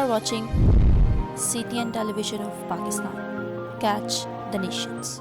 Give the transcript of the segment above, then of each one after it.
are watching CTN Television of Pakistan. Catch the nations.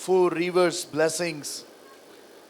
4 Rivers Blessings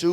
2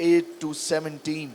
8 to 17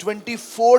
24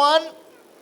1,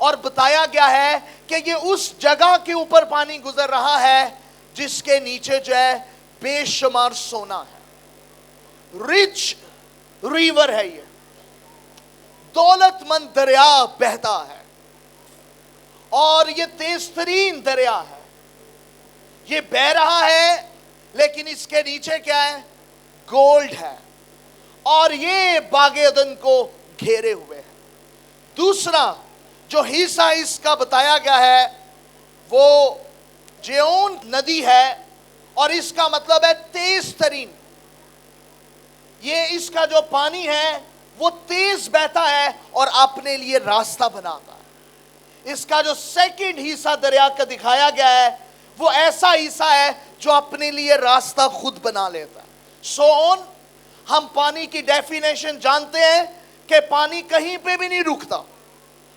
اور بتایا گیا ہے کہ یہ اس جگہ کے اوپر پانی گزر رہا ہے جس کے نیچے جو ہے بے شمار سونا ہے. رچ ریور ہے, یہ دولت مند دریا بہتا ہے, اور یہ تیز ترین دریا ہے. یہ بہ رہا ہے لیکن اس کے نیچے کیا ہے؟ گولڈ ہے, اور یہ باغ عدن کو گھیرے ہوئے ہے. دوسرا جو حصہ اس کا بتایا گیا ہے وہ جیون ندی ہے, اور اس کا مطلب ہے تیز ترین. یہ اس کا جو پانی ہے وہ تیز بہتا ہے اور اپنے لیے راستہ بناتا ہے. اس کا جو سیکنڈ حصہ دریا کا دکھایا گیا ہے وہ ایسا حصہ ہے جو اپنے لیے راستہ خود بنا لیتا ہے. سو آن, ہم پانی کی ڈیفینیشن جانتے ہیں کہ پانی کہیں پہ بھی نہیں رکتا.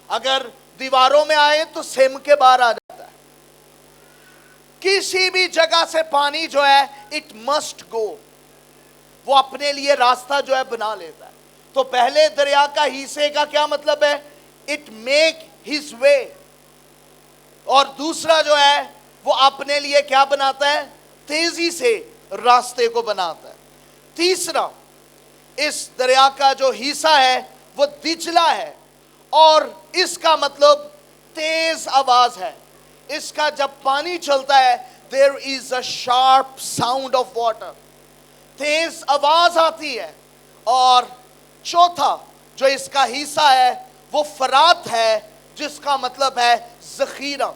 اگر دیواروں میں آئے تو سم کے باہر آ جاتا ہے. کسی بھی جگہ سے پانی جو ہے اٹ مسٹ گو, وہ اپنے لیے راستہ جو ہے بنا لیتا ہے. تو پہلے دریا کا حصے کا کیا مطلب ہے؟ It make his way. اور دوسرا جو ہے وہ اپنے لیے کیا بناتا ہے؟ تیزی سے راستے کو بناتا ہے. تیسرا اس دریا کا جو حصہ ہے وہ دجلہ ہے, اور اس کا مطلب تیز آواز ہے. اس کا جب پانی چلتا ہے there is a sharp sound of water, تیز آواز آتی ہے. اور چوتھا جو اس کا حصہ ہے وہ فرات ہے, جس کا مطلب ہے ذخیرہ,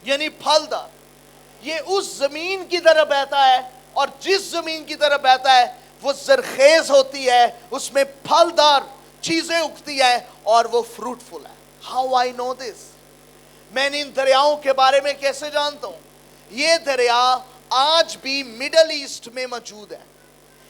یعنی پھلدار. یہ اس زمین کی طرح بہتا ہے, اور جس زمین کی طرح بہتا ہے وہ زرخیز ہوتی ہے, اس میں پھلدار چیزیں اگتی ہیں, اور وہ فروٹفل ہے. How I know this? میں ان دریاؤں کے بارے میں کیسے جانتا ہوں؟ یہ دریا آج بھی مڈل ایسٹ میں موجود ہے,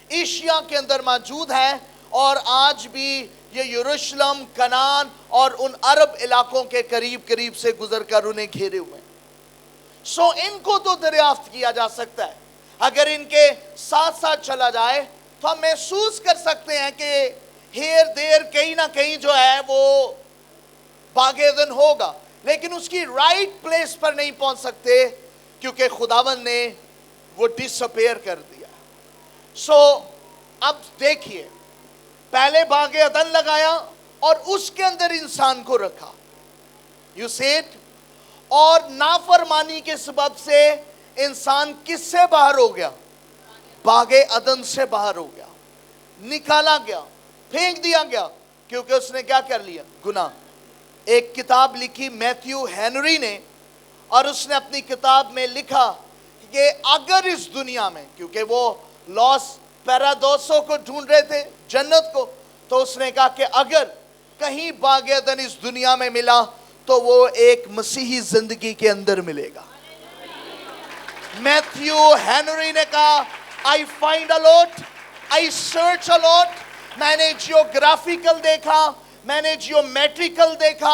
ایشیا کے اندر موجود ہے, اور آج بھی یہ یروشلم, کنعان اور ان عرب علاقوں کے قریب قریب سے گزر کر انہیں گھیرے ہوئے ہیں. سو ان کو تو دریافت کیا جا سکتا ہے. اگر ان کے ساتھ ساتھ چلا جائے تو ہم محسوس کر سکتے ہیں کہ ہیر دیر کہیں نہ کہیں جو ہے وہ باغ عدن ہوگا, لیکن اس کی رائٹ پلیس پر نہیں پہنچ سکتے کیونکہ خداوند نے وہ ڈس اپیئر کر دیا. سو اب دیکھیے, پہلے باغ عدن لگایا اور اس کے اندر انسان کو رکھا, یو سی اٹ, اور نافرمانی کے سبب سے انسان کس سے باہر ہو گیا؟ باغ عدن سے باہر ہو گیا, نکالا گیا, پھینک دیا گیا, کیونکہ اس نے کیا کر لیا؟ گناہ. ایک کتاب لکھی میتھیو ہینری نے, اور اس نے اپنی کتاب میں لکھا کہ اگر اس دنیا میں, کیونکہ وہ لاس پیرادوسو کو ڈھونڈ رہے تھے, جنت کو, تو اس نے کہا کہ اگر کہیں باغ عدن اس دنیا میں ملا تو وہ ایک مسیحی زندگی کے اندر ملے گا. میتھیو ہینری نے کہا I find a lot, I search a lot. میں نے جیوگرافیکل دیکھا, میں نے جیومیٹریکل دیکھا,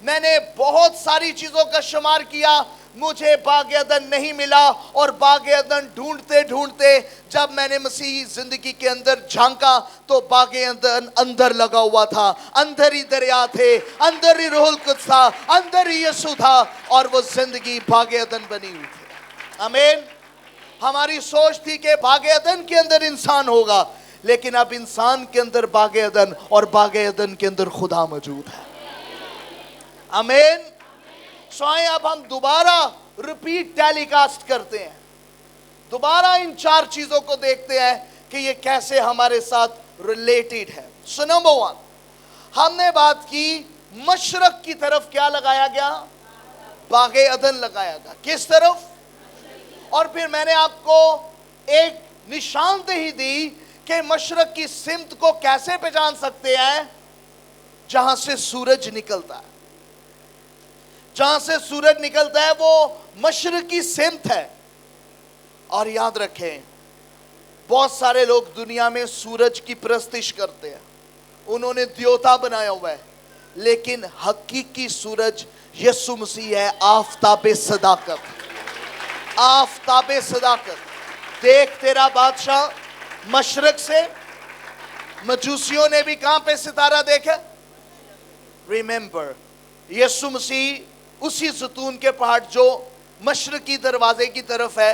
میں نے بہت ساری چیزوں کا شمار کیا, مجھے باغ عدن نہیں ملا. اور باغ عدن ڈھونڈتے ڈھونڈتے جب میں نے مسیحی زندگی کے اندر جھانکا تو باغ عدن اندر لگا ہوا تھا, اندر ہی دریا تھے, اندر ہی روح القدس تھا, اندر ہی یسوع تھا, اور وہ زندگی باغ عدن بنی ہوئی تھی. آمین. ہماری سوچ تھی کہ باغ عدن کے اندر انسان ہوگا, لیکن اب انسان کے اندر باغ عدن, اور باغ عدن کے اندر خدا موجود ہے. آمین. سو آئیں اب ہم دوبارہ ریپیٹ ٹیلی کاسٹ کرتے ہیں, دوبارہ ان چار چیزوں کو دیکھتے ہیں کہ یہ کیسے ہمارے ساتھ ریلیٹڈ ہے. سو نمبر 1, ہم نے بات کی مشرق کی طرف کیا لگایا گیا؟ باغ عدن لگایا گیا. کس طرف؟ اور پھر میں نے آپ کو ایک نشاندہی دی کہ مشرق کی سمت کو کیسے پہچان سکتے ہیں؟ جہاں سے سورج نکلتا ہے. جہاں سے سورج نکلتا ہے وہ مشرقی سمت ہے. اور یاد رکھیں, بہت سارے لوگ دنیا میں سورج کی پرستش کرتے ہیں, انہوں نے دیوتا بنایا ہوا ہے, لیکن حقیقی سورج یسوع مسیح ہے, آفتاب صداقت. آفتاب صداقت. دیکھ تیرا بادشاہ مشرق سے. مجوسیوں نے بھی کہاں پہ ستارہ دیکھا؟ ریممبر, یسوع مسیح اسی زیتون کے پہاڑ جو مشرقی دروازے کی طرف ہے،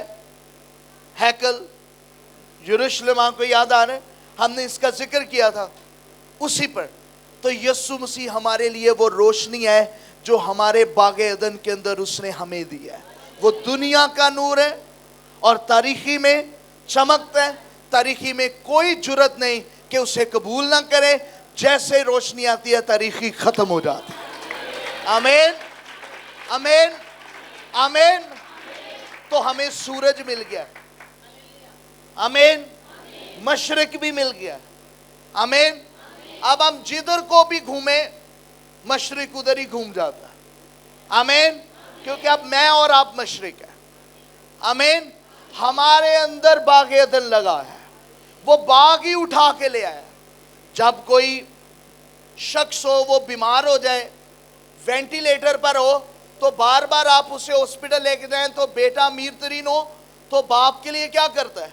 ہیکل یروشلم آپ کو یاد آ رہا ہے، ہم نے اس کا ذکر کیا تھا، اسی پر تو یسوع مسیح ہمارے لیے وہ روشنی ہے جو ہمارے باغ عدن کے اندر اس نے ہمیں دی ہے. وہ دنیا کا نور ہے اور تاریکی میں چمکتا ہے. تاریکی میں کوئی جرت نہیں کہ اسے قبول نہ کرے. جیسے روشنی آتی ہے تاریکی ختم ہو جاتی ہے. آمین آمین آمین. تو ہمیں سورج مل گیا، آمین. مشرق بھی مل گیا، آمین. اب ہم جدھر کو بھی گھومیں مشرق ادھر ہی گھوم جاتا ہے، آمین. کیونکہ اب میں اور آپ مشرق ہیں، آمین. ہمارے اندر باغ عدن لگا ہے، وہ باغ ہی اٹھا کے لے آیا. جب کوئی شخص ہو وہ بیمار ہو جائے، وینٹیلیٹر پر ہو، تو بار بار آپ اسے ہاسپٹل لے کے جائیں تو بیٹا امیر ترین ہو تو باپ کے لیے کیا کرتا ہے؟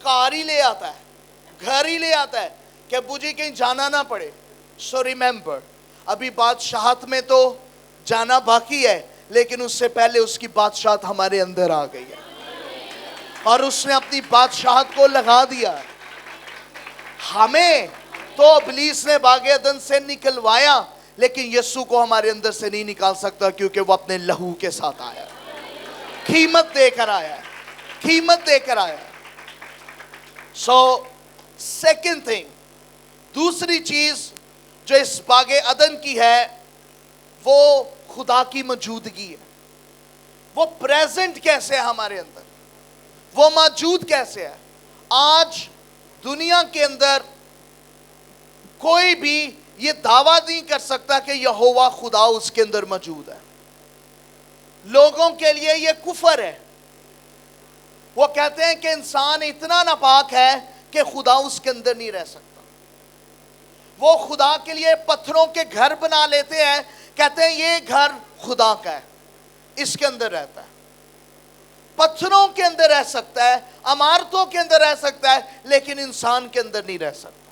کار ہی لے آتا ہے، گھر ہی لے آتا ہے کہ ابو جی کہیں جانا نہ پڑے. سو ریممبر، ابھی بادشاہت میں تو جانا باقی ہے، لیکن اس سے پہلے اس کی بادشاہت ہمارے اندر آ گئی ہے اور اس نے اپنی بادشاہت کو لگا دیا ہے. ہمیں تو ابلیس نے باغ عدن سے نکلوایا، لیکن یسوع کو ہمارے اندر سے نہیں نکال سکتا، کیونکہ وہ اپنے لہو کے ساتھ آیا ہے، قیمت دے کر آیا ہے، قیمت دے کر آیا ہے. سو سیکنڈ تھنگ، دوسری چیز جو اس باغ عدن کی ہے وہ خدا کی موجودگی ہے. وہ پریزنٹ کیسے ہے ہمارے اندر، وہ موجود کیسے ہے. آج دنیا کے اندر کوئی بھی یہ دعویٰ نہیں کر سکتا کہ یہوہ خدا اس کے اندر موجود ہے. لوگوں کے لیے یہ کفر ہے. وہ کہتے ہیں کہ انسان اتنا ناپاک ہے کہ خدا اس کے اندر نہیں رہ سکتا. وہ خدا کے لیے پتھروں کے گھر بنا لیتے ہیں، کہتے ہیں یہ گھر خدا کا ہے، اس کے اندر رہتا ہے. پتھروں کے اندر رہ سکتا ہے، عمارتوں کے اندر رہ سکتا ہے، لیکن انسان کے اندر نہیں رہ سکتا.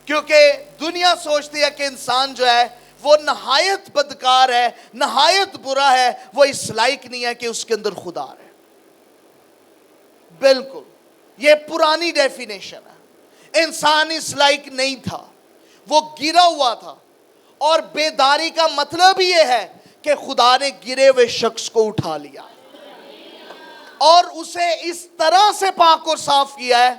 کیونکہ دنیا سوچتی ہے کہ انسان جو ہے وہ نہایت بدکار ہے، نہایت برا ہے، وہ اس لائق نہیں ہے کہ اس کے اندر خدا رہے. بالکل یہ پرانی ڈیفینیشن ہے. انسان اس لائق نہیں تھا، وہ گرا ہوا تھا. اور بیداری کا مطلب یہ ہے کہ خدا نے گرے ہوئے شخص کو اٹھا لیا اور اسے اس طرح سے پاک اور صاف کیا ہے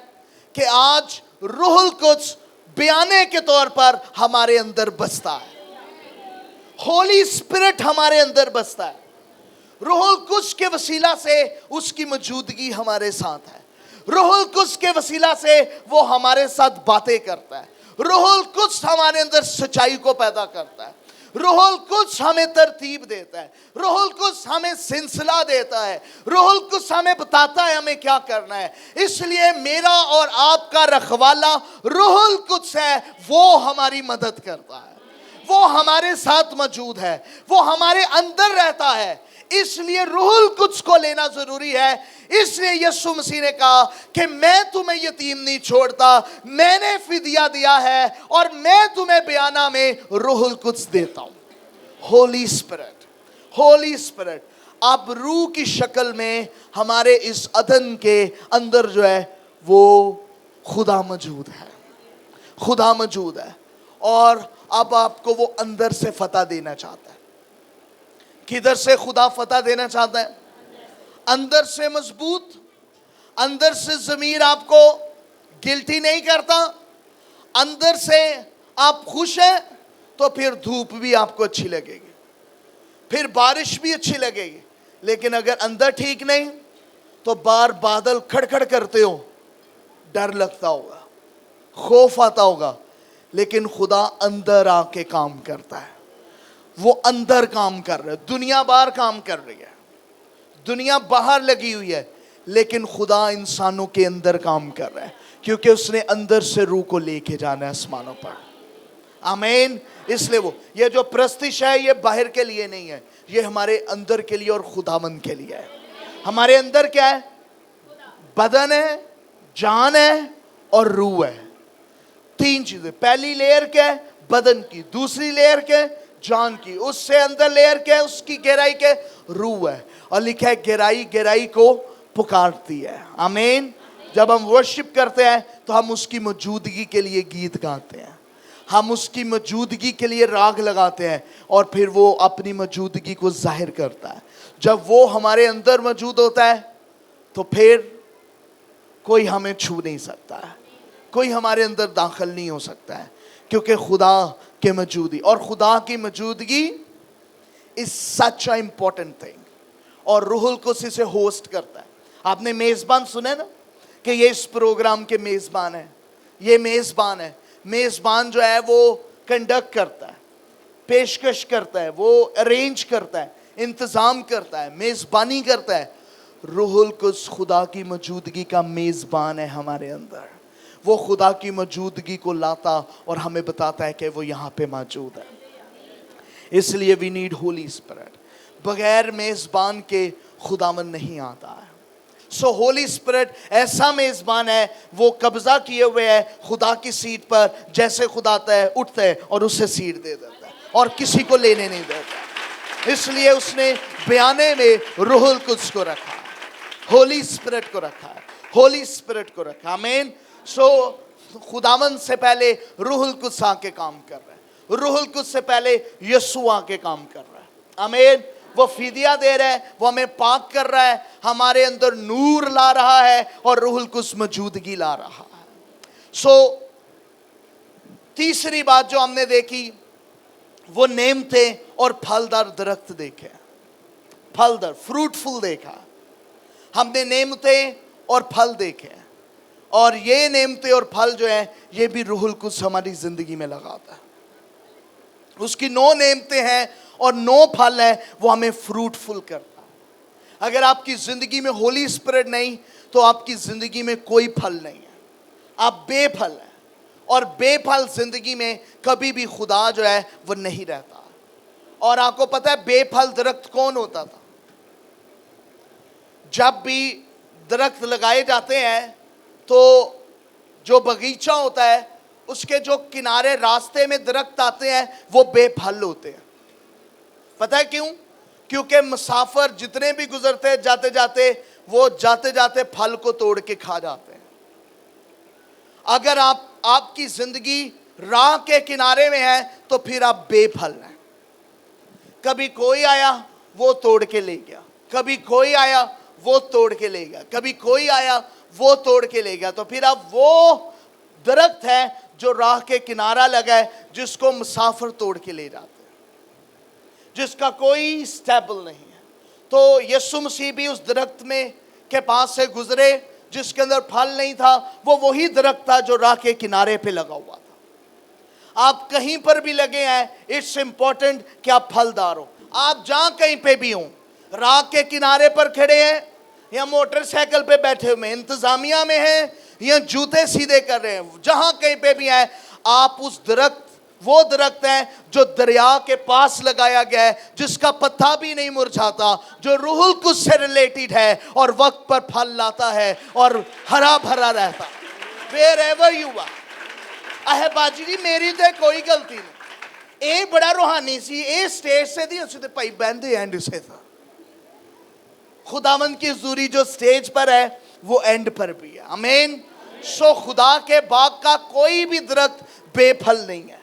کہ آج روح القدس بیانے کے طور پر ہمارے اندر بستا ہے. ہولی اسپرٹ ہمارے اندر بستا ہے. روح القدس کے وسیلہ سے اس کی موجودگی ہمارے ساتھ ہے. روح القدس کے وسیلہ سے وہ ہمارے ساتھ باتیں کرتا ہے. روح القدس ہمارے اندر سچائی کو پیدا کرتا ہے. روح القدس ہمیں ترتیب دیتا ہے. روح القدس ہمیں سلسلہ دیتا ہے. روح القدس ہمیں بتاتا ہے ہمیں کیا کرنا ہے. اس لیے میرا اور آپ کا رکھوالا روح القدس ہے. وہ ہماری مدد کرتا ہے، وہ ہمارے ساتھ موجود ہے، وہ ہمارے اندر رہتا ہے. اس لیے روح القدس کو لینا ضروری ہے. اس لیے یسوع مسیح نے کہا کہ میں تمہیں یتیم نہیں چھوڑتا، میں نے فدیہ دیا ہے اور میں تمہیں بیانہ میں روح القدس دیتا ہوں. ہولی اسپرٹ، ہولی اسپرٹ اب روح کی شکل میں ہمارے اس عدن کے اندر جو ہے وہ خدا موجود ہے، خدا موجود ہے. اور اب آپ کو وہ اندر سے فتح دینا چاہتا ہے. کدھر سے خدا فتح دینا چاہتا ہے؟ اندر سے مضبوط، اندر سے ضمیر آپ کو گلٹی نہیں کرتا، اندر سے آپ خوش ہیں تو پھر دھوپ بھی آپ کو اچھی لگے گی، پھر بارش بھی اچھی لگے گی. لیکن اگر اندر ٹھیک نہیں تو بار بادل کھڑکھڑ کرتے ہو، ڈر لگتا ہوگا، خوف آتا ہوگا. لیکن خدا اندر آ کے کام کرتا ہے. وہ اندر کام کر رہا ہے. دنیا باہر کام کر رہی ہے، دنیا باہر لگی ہوئی ہے، لیکن خدا انسانوں کے اندر کام کر رہا ہے، کیونکہ اس نے اندر سے روح کو لے کے جانا ہے آسمانوں پر. آمین. اس لیے وہ یہ جو پرستش ہے یہ باہر کے لیے نہیں ہے، یہ ہمارے اندر کے لیے اور خداوند کے لیے ہے. ہمارے اندر کیا ہے؟ بدن ہے، جان ہے اور روح ہے. تین چیزیں. پہلی لیئر کیا ہے؟ بدن کی. دوسری لیئر کیا ہے؟ جان کی. اس سے اندر لیئر کیا ہے؟ اس کی گہرائی کے روح ہے. اور لکھا ہے گہرائی گہرائی کو پکارتی ہے. آمین. جب ہم ورشپ کرتے ہیں تو ہم اس کی موجودگی کے لیے گیت گاتے ہیں, ہم اس کی موجودگی کے لیے راگ لگاتے ہیں, اور پھر وہ اپنی موجودگی کو ظاہر کرتا ہے. جب وہ ہمارے اندر موجود ہوتا ہے تو پھر کوئی ہمیں چھو نہیں سکتا ہے, کوئی ہمارے اندر داخل نہیں ہو سکتا ہے, کیونکہ خدا کے موجودگی, اور خدا کی موجودگی is such a important thing. اور روح القدس اسے ہوسٹ کرتا ہے. آپ نے میزبان سنے نا کہ یہ اس پروگرام کے میزبان ہیں, یہ میزبان ہے. میزبان جو ہے وہ کنڈکٹ کرتا ہے, پیشکش کرتا ہے, وہ ارینج کرتا ہے, انتظام کرتا ہے, میزبانی کرتا ہے. روح القدس خدا کی موجودگی کا میزبان ہے ہمارے اندر. وہ خدا کی موجودگی کو لاتا اور ہمیں بتاتا ہے کہ وہ یہاں پہ موجود ہے. اس لیے وی نیڈ ہولی اسپرٹ. بغیر میزبان کے خداوند نہیں آتا ہے. سو ہولی اسپرٹ ایسا میزبان ہے, وہ قبضہ کیے ہوئے ہے خدا کی سیٹ پر. جیسے خدا آتا ہے اٹھتا ہے اور اسے سیٹ دے دیتا ہے اور کسی کو لینے نہیں دیتا. اس لیے اس نے بیانے میں روح القدس کو رکھا, ہولی اسپرٹ کو رکھا ہے, ہولی اسپرٹ کو رکھا. آمین. سو خداوند سے پہلے روح القدس آ کے کام کر رہا ہے, روح القدس سے پہلے یسوع آ کے کام کر رہا ہے. آمین. وہ فدیہ دے رہا ہے, وہ ہمیں پاک کر رہا ہے, ہمارے اندر نور لا رہا ہے, اور روح القدس موجودگی لا رہا ہے. سو تیسری بات جو ہم نے دیکھی وہ نعمتیں اور پھلدار درخت دیکھے. پھلدار فروٹفل دیکھا. ہم نے نعمتیں اور پھل دیکھے, اور یہ نعمتیں اور پھل جو ہیں یہ بھی روح القدس ہماری زندگی میں لگاتا ہے. اس کی 9 نعمتیں ہیں اور 9 پھل ہیں, وہ ہمیں فروٹفل کرتا ہے. اگر آپ کی زندگی میں ہولی اسپرٹ نہیں تو آپ کی زندگی میں کوئی پھل نہیں ہے, آپ بے پھل ہیں. اور بے پھل زندگی میں کبھی بھی خدا جو ہے وہ نہیں رہتا. اور آپ کو پتہ ہے بے پھل درخت کون ہوتا تھا؟ جب بھی درخت لگائے جاتے ہیں تو جو باغیچہ ہوتا ہے اس کے جو کنارے راستے میں درخت آتے ہیں وہ بے پھل ہوتے ہیں. پتہ ہے کیوں؟ کیونکہ مسافر جتنے بھی گزرتے جاتے جاتے وہ جاتے جاتے پھل کو توڑ کے کھا جاتے ہیں. اگر آپ کی زندگی راہ کے کنارے میں ہے تو پھر آپ بے پھل ہیں. کبھی کوئی آیا وہ توڑ کے لے گیا, کبھی کوئی آیا وہ توڑ کے لے گیا, کبھی کوئی آیا وہ توڑ کے لے گیا. تو پھر اب وہ درخت ہے جو راہ کے کنارہ لگا ہے, جس کو مسافر توڑ کے لے جاتے ہیں, جس کا کوئی سٹیبل نہیں ہے. تو یسوع مسیح بھی اس درخت میں کے پاس سے گزرے جس کے اندر پھل نہیں تھا. وہ وہی درخت تھا جو راہ کے کنارے پہ لگا ہوا تھا. آپ کہیں پر بھی لگے ہیں, اٹس امپورٹنٹ کہ آپ پھلدار ہو. آپ جہاں کہیں پہ بھی ہوں, راہ کے کنارے پر کھڑے ہیں یا موٹر سائیکل پہ بیٹھے ہوئے ہیں, انتظامیہ میں ہیں یا جوتے سیدھے کر رہے ہیں, جہاں کہیں پہ بھی ہیں, آپ اس درخت, وہ درخت ہے جو دریا کے پاس لگایا گیا ہے, جس کا پتا بھی نہیں مرجھاتا, جو روح القدس سے ریلیٹڈ ہے اور وقت پر پھل لاتا ہے اور ہرا بھرا رہتا. wherever you are. باجی جی میری تو کوئی غلطی نہیں, اے بڑا روحانی سی, اے سٹیج سے دی اسے پائی بہندے اینڈ سے تھا. خداوند کی حضوری جو سٹیج پر ہے وہ اینڈ پر بھی ہے. آمین. سو خدا کے باغ کا کوئی بھی درخت بے پھل نہیں ہے,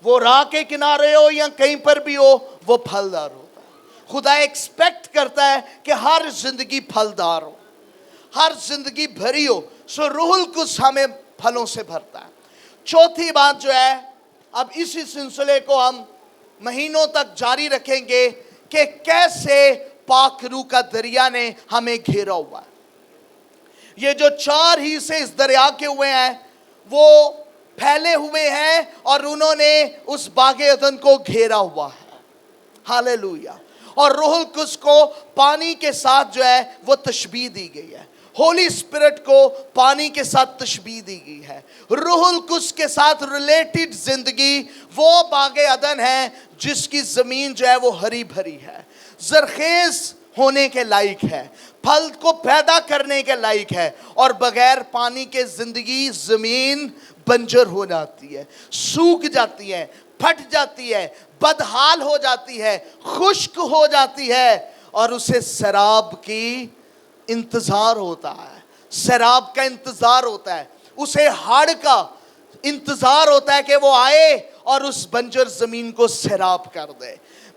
وہ راہ کے کنارے ہو یا کہیں پر بھی ہو, وہ پھلدار ہوتا ہے. خدا ایکسپیکٹ کرتا ہے کہ ہر زندگی پھلدار ہو, ہر زندگی بھری ہو. سو روح القدس ہمیں پھلوں سے بھرتا ہے. چوتھی بات جو ہے, اب اسی سلسلے کو ہم مہینوں تک جاری رکھیں گے کہ کیسے پاک روح کا دریا نے ہمیں گھیرا ہوا ہے. یہ جو 4 حصے اس دریا کے ہوئے ہیں وہ پھیلے ہوئے ہیں اور انہوں نے اس باغ عدن کو گھیرا ہوا ہے. ہاللویا. اور روح القدس کو پانی کے ساتھ جو ہے وہ تشبیہ دی گئی ہے. ہولی اسپرٹ کو پانی کے ساتھ تشبیہ دی گئی ہے. روح القدس کے ساتھ ریلیٹڈ زندگی وہ باغ عدن ہے جس کی زمین جو ہے وہ ہری بھری ہے, زرخیز ہونے کے لائق ہے, پھل کو پیدا کرنے کے لائق ہے. اور بغیر پانی کے زندگی زمین بنجر ہو جاتی ہے, سوکھ جاتی ہے, پھٹ جاتی ہے, بدحال ہو جاتی ہے, خشک ہو جاتی ہے, اور اسے سیراب کی انتظار ہوتا ہے, سیراب کا انتظار ہوتا ہے, اسے ہڑ کا انتظار ہوتا ہے کہ وہ آئے اور اس بنجر زمین کو سیراب کر دے,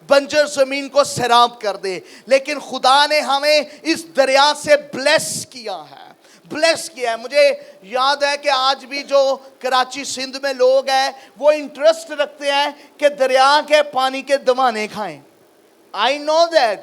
بنجر زمین کو سیراب کر دے. لیکن خدا نے ہمیں اس دریا سے بلیس کیا ہے, بلیس کیا ہے. مجھے یاد ہے کہ آج بھی جو کراچی سندھ میں لوگ ہیں وہ انٹرسٹ رکھتے ہیں کہ دریا کے پانی کے دوانے کھائیں. I know that.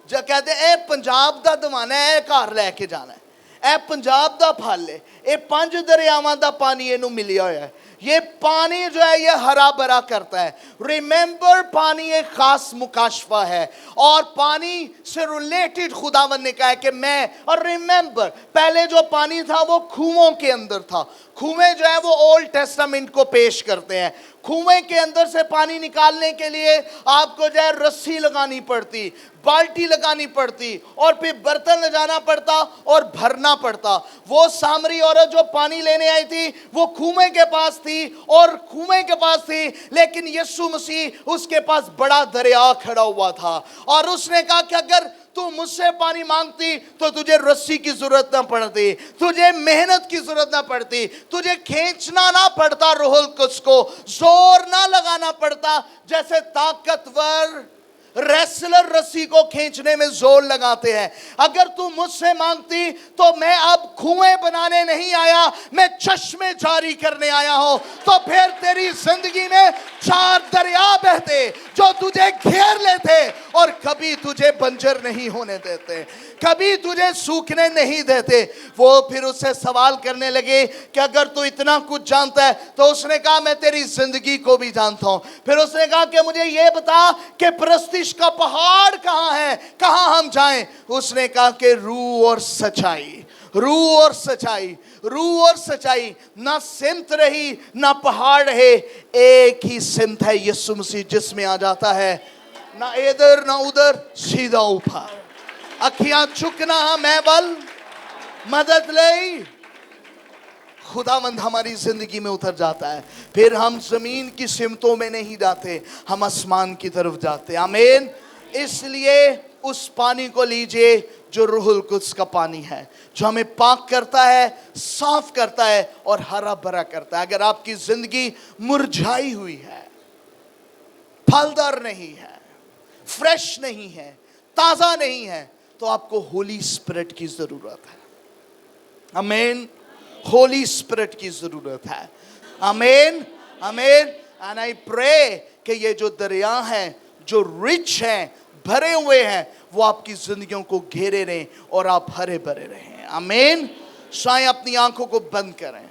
جو کہتے ہیں اے پنجاب دا دوانا ہے, اے گھر لے کے جانا ہے, اے پنجاب دا پھل ہے, اے 5 دریاواں دا پانی اینو ملیا ہوا ہے, یہ پانی جو ہے یہ ہرا بھرا کرتا ہے. ریممبر, پانی ایک خاص مکاشفہ ہے, اور پانی سے ریلیٹڈ خداوند نے کہا ہے کہ میں, اور ریممبر پہلے جو پانی تھا وہ کھوؤں کے اندر تھا. کھوئیں جو ہے وہ اولڈ ٹیسٹامنٹ کو پیش کرتے ہیں. کھوئیں کے اندر سے پانی نکالنے کے لیے آپ کو جو ہے رسی لگانی پڑتی, بالٹی لگانی پڑتی, اور پھر برتن لے جانا پڑتا اور بھرنا پڑتا. وہ سامری عورت جو پانی لینے آئی تھی وہ کھوئیں کے پاس تھی, اور کھوئیں کے پاس تھی, لیکن یسوع مسیح اس کے پاس بڑا دریا کھڑا ہوا تھا, اور اس نے کہا کہ اگر تو مجھ سے پانی مانگتی تو تجھے رسی کی ضرورت نہ پڑتی, تجھے محنت کی ضرورت نہ پڑتی, تجھے کھینچنا نہ پڑتا روح القدس کو, زور نہ لگانا پڑتا جیسے طاقتور ریسلر رسی کو کھینچنے میں زور لگاتے ہیں. اگر تو مجھ سے مانگتی تو میں اب کھوئیں بنانے نہیں آیا, میں چشمے جاری کرنے آیا ہوں. تو پھر تیری زندگی میں 4 دریا بہتے جو تجھے گھیر لیتے اور کبھی تجھے بنجر نہیں ہونے دیتے, کبھی تجھے سوکھنے نہیں دیتے. وہ پھر اس سے سوال کرنے لگے کہ اگر تو اتنا کچھ جانتا ہے, تو اس نے کہا میں تیری زندگی کو بھی جانتا ہوں. پھر اس نے کہا کہ مجھے یہ بتا کہ پرستش کا پہاڑ کہاں ہے, کہاں ہم جائیں. اس نے کہا کہ روح اور سچائی, روح اور سچائی, روح اور سچائی. نہ سمت رہی نہ پہاڑ رہے, ایک ہی سمت ہے یسوع مسیح جس میں آ جاتا ہے, نہ ادھر نہ ادھر, سیدھا اوپر. اکھیاں چکنا میں بل مدد لئی, خداوند ہماری زندگی میں اتر جاتا ہے. پھر ہم زمین کی سمتوں میں نہیں جاتے, ہم آسمان کی طرف جاتے. آمین. اس لیے اس پانی کو لیجئے جو روح القدس کا پانی ہے, جو ہمیں پاک کرتا ہے, صاف کرتا ہے اور ہرا بھرا کرتا ہے. اگر آپ کی زندگی مرجھائی ہوئی ہے, پھلدار نہیں ہے, فریش نہیں ہے, تازہ نہیں ہے, تو آپ کو ہولی اسپرٹ کی ضرورت ہے. آمین. ہولی اسپرٹ کی ضرورت ہے. آمین, آمین. And I pray کہ یہ جو دریا ہیں, جو رچ ہیں, بھرے ہوئے ہیں, وہ آپ کی زندگیوں کو گھیرے رہیں اور آپ ہرے بھرے رہیں. آمین. شاید اپنی آنکھوں کو بند کریں.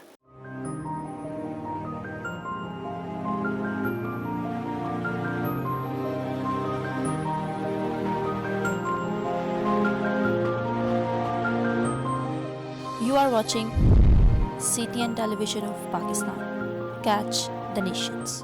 You are watching CTN Television of Pakistan. Catch the Nations.